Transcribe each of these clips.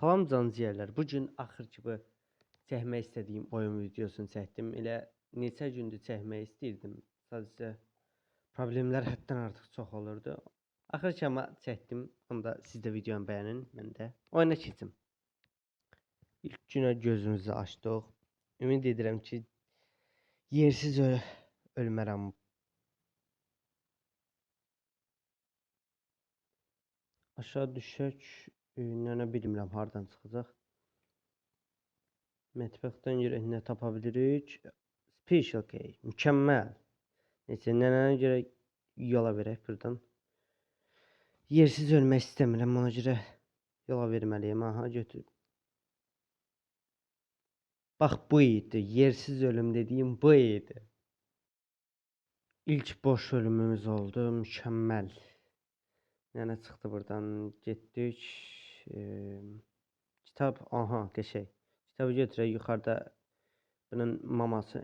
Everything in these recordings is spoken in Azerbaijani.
Salam canciyərlər. Bu gün axır ki bu çəkmək istədiyim oyun videosunu çəkdim. Elə neçə gündür çəkmək istəyirdim. Sadəcə problemlər həddən artıq çox olurdu. Axır ki amma çəkdim. Onda siz də videonu bəyənin, mən də oyuna keçim. İlk günə gözümüzü açdıq. Ümid edirəm ki yersiz ölmərəm. Aşağı düşək. Nə bilmirəm hardan çıxacaq. Mətbəxdən görə nə tapa bilirik? Special key. Mükəmməl. Neyse, nənənə görə yola verək buradan. Yersiz ölmək istəmirəm, ona görə yola verməliyəm. Aha, götür. Bax, bu idi. Yersiz ölüm dediyim bu idi. İlk boş ölümümüz oldu. Mükəmməl. Nənə çıxdı buradan. Getdik. Kitab. Aha, qəşəng. Kitabı götürək. Yuxarıda bunun maması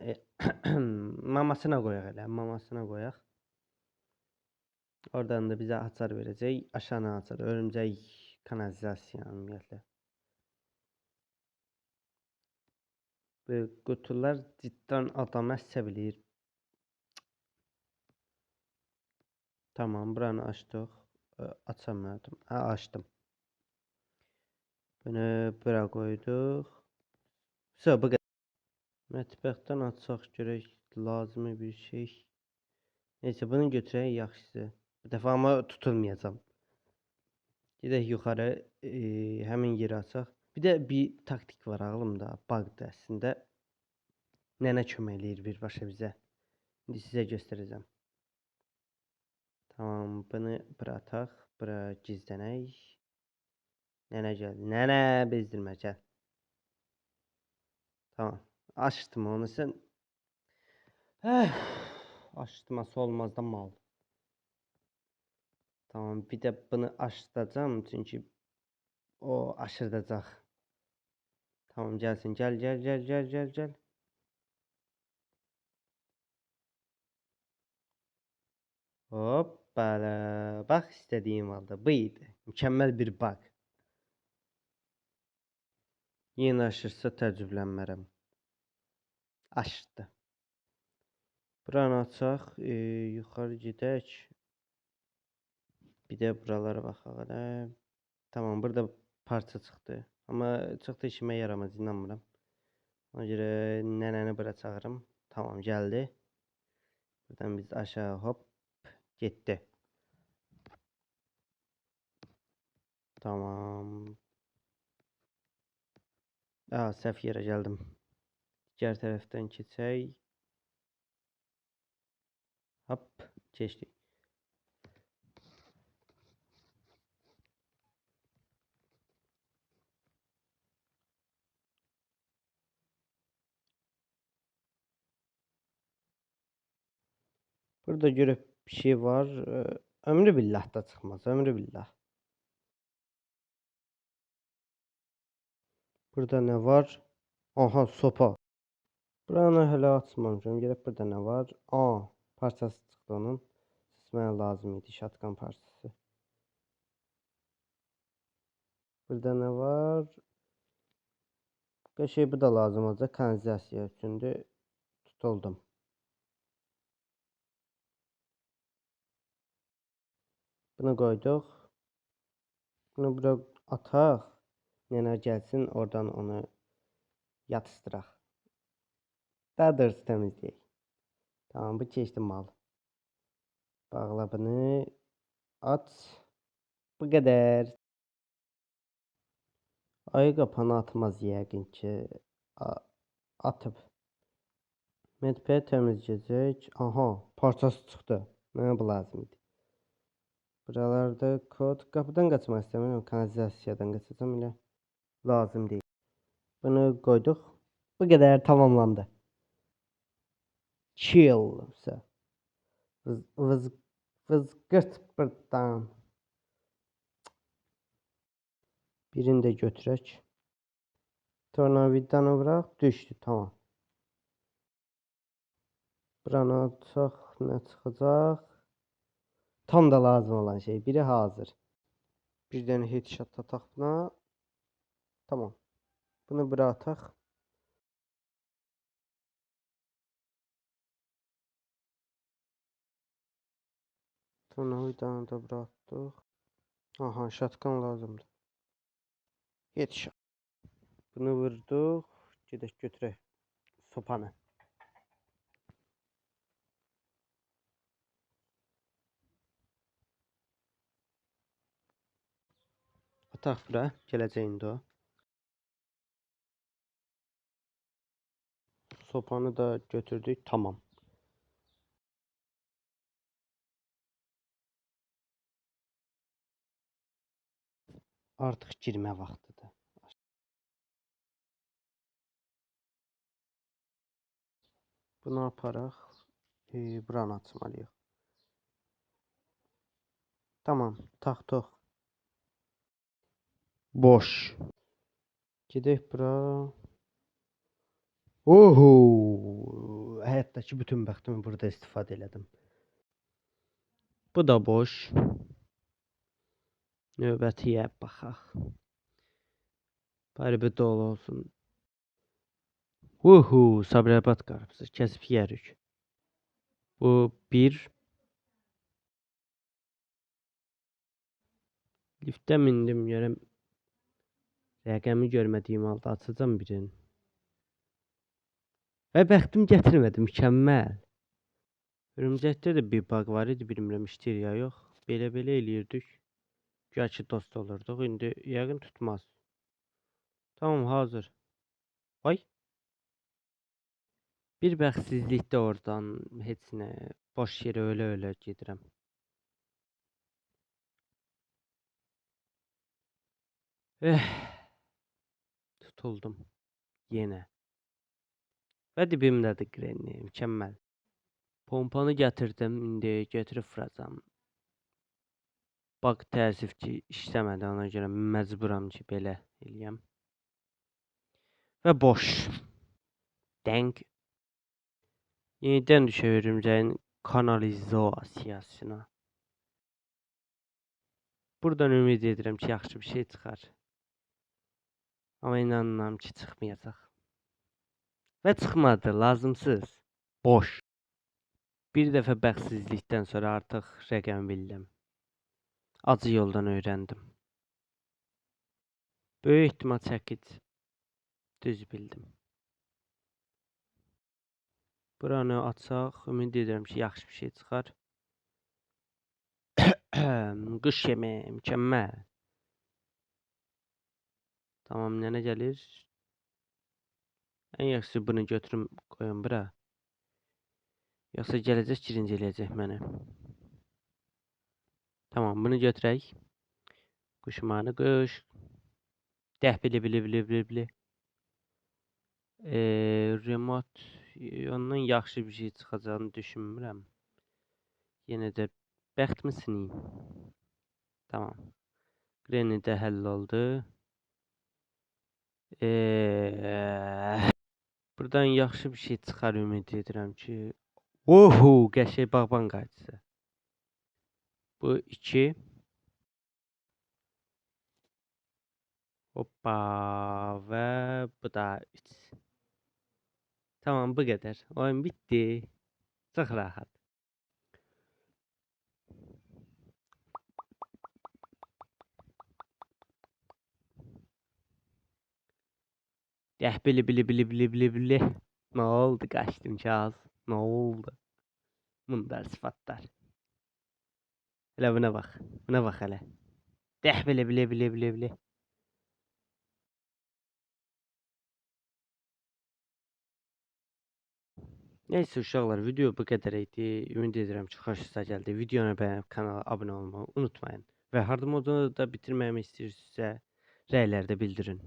mamasına qoyaq elə. Mamasına qoyaq. Oradan da bizə açar verəcək. Aşağıdan açar. Örümcək kanalizasiya ümumiyyətlə. Bu qutular cidden adamı əsəbilir. Tamam, buranı açdıq. Açamadım. Açdım. Bunu bura qoyduq. So, bu qədər. Mətbəxdən açsaq görək lazımi bir şey. Neyse, bunu götürək yaxşısı. Bu dəfə amma tutulmayacağam. Gedək yuxarı, həmin yeri açaq. Bir də bir taktik var ağlımda, bug'da əslində. Nənə kömək eləyir birbaşa bizə. İndi sizə göstərəcəm. Tamam, bunu bura ataq, bura gizlənək. Nənə gəl, nənə bezdirmə, gəl. Tamam, açdım onu sən. Açdırması olmaz da mal. Tamam, bir də bunu açdıracağım çünki o aşırdacaq. Tamam, gəlsin, gəl. Hoppala, bax istədiyim halda bu idi. Mükəmməl bir bug. Yenə aşırsa təəccüblənmərəm. Açdı. Buranı açaq, yuxarı gedək. Bir də buralara baxaq elə. Tamam, burada parça çıxdı. Amma çox da işimə yaramaz, inanmıram. Ona görə nənəni bura çağırım. Tamam, gəldi. Buradan biz aşağı hop getdi. Tamam. Səhv yerə gəldim. Diğer tərəfdən keçək. Hop, keçdik. Burada görüp bir şey var. Ömrü billah da çıkmaz. Ömrü billah. Burada ne var? Aha, sopa. Buranı hələ açmamışam. Gəlib burada ne var? Parçası çıxdı onun. Mənə lazım idi şatqan parçası. Burada ne var? Qəşəng bu da lazım olacaq kanalizasiya üçündür. Tutuldum. Bunu qoyduq. Bunu bura ataq. Nənə gəlsin, oradan onu yatışdıraq. Daha doğrusu təmizləyək. Tamam, bu keçdi mal. Bağla bunu. At. Bu qədər. Ayı qapanı atmaz yəqin ki. Atıb. Mətbəyi təmizləyəcək. Aha, parçası çıxdı. Mənə bu lazım idi. Buralarda kod. Qapıdan qaçmaq istəmirəm. Kanalizasiyadan qaçacağım elə. Lazım deyil. Bunu qoyduq. Bu qədər tamamlandı. Chill. Vızqırt buradan. Birini də götürək. Tornavidanı bırak. Düşdü. Tamam. Buranı açaq. Nə çıxacaq? Tam da lazım olan şey. Biri hazır. Bir dənə headshot ataq buna. Tamam. Bunu bura ataq. Tornavidanı da bura atdıq. Aha, şatkan lazımdır. Yetişir. Bunu vurduq. Gedək götürək sopanı. Ataq bura. Gələcəyində o. Sopanı da götürdük. Tamam. Artıq girmə vaxtıdır. Bunu aparaq. Buranı açmalıyıq. Tamam. Taxdıq. Boş. Gedək bura. Oho! Həyatdakı bütün bəxtimi burada istifadə elədim. Bu da boş. Növbətiyə baxaq. Bari bir dolu olsun. Uhu! Sabirabad qarpızı. Kəsib yeyərik. Bu bir. Liftə mindim. Görəm. Rəqəmi görmədiyim halda açacağım birini. Və bəxtim gətirmədi. Mükəmməl. Hörümcəkdə də bir bug var idi. Bilmirəm işləyir ya yox. Belə eləyirdik. Güya ki dost olurduq. İndi yəqin tutmaz. Tamam, hazır. Ay. Bir bəxtsizlikdə oradan heç nə. Boş yerə ölə gedirəm. Tutuldum. Yenə. Və dibimdədir Granny. Mükəmməl. Pompanı gətirdim. İndi götürüb vuracam. Bak təəssüf ki işləmədi. Ona görə məcburam ki belə eləyəm. Və boş. Denk. Yenidən düşə hörümcəyin kanalizasiyasına. Buradan ümid edirəm ki yaxşı bir şey çıxar. Amma inanıram ki çıxmayacaq. Və çıxmadı. Lazımsız. Boş. Bir dəfə bəxtsizlikdən sonra artıq rəqəm bildim. Acı yoldan öyrəndim. Böyük ehtimal çəkic. Düz bildim. Buranı açaq. Ümid edirəm ki yaxşı bir şey çıxar. Qış yeməyi. Mükəmməl. Tamam, nənə gəlir. Ən yaxşısı bunu götürüm qoyum bura. Yoxsa gələcək girinci eləyəcək məni. Tamam, bunu götürək. Quşmanı qış. Dəh bili. Remote ondan yaxşı bir şey çıxacağını düşünmürəm. Yenə də bəxtimi sineyim. Tamam. Granny də həll oldu. Buradan yaxşı bir şey çıxar ümid edirəm ki. Oho, qəşəng bağban qayçısı. Bu 2. Hoppa və bu da 3. Tamam, bu qədər. Oyun bitdi. Çox rahat. Dəh bili. Nə oldu, qaçdım kaz? Nə oldu? Mundar sıfatlar. Hələ buna bax. Buna bax hələ. Dəh bili. Neyse uşaqlar, video bu qədər idi. Ümid edirəm ki, xoşunuza gəldi. Videonu bəyənib kanala abunə olmağı unutmayın. Və hardımı da bitirməyimi istəyirsinizsə, rəylərdə bildirin.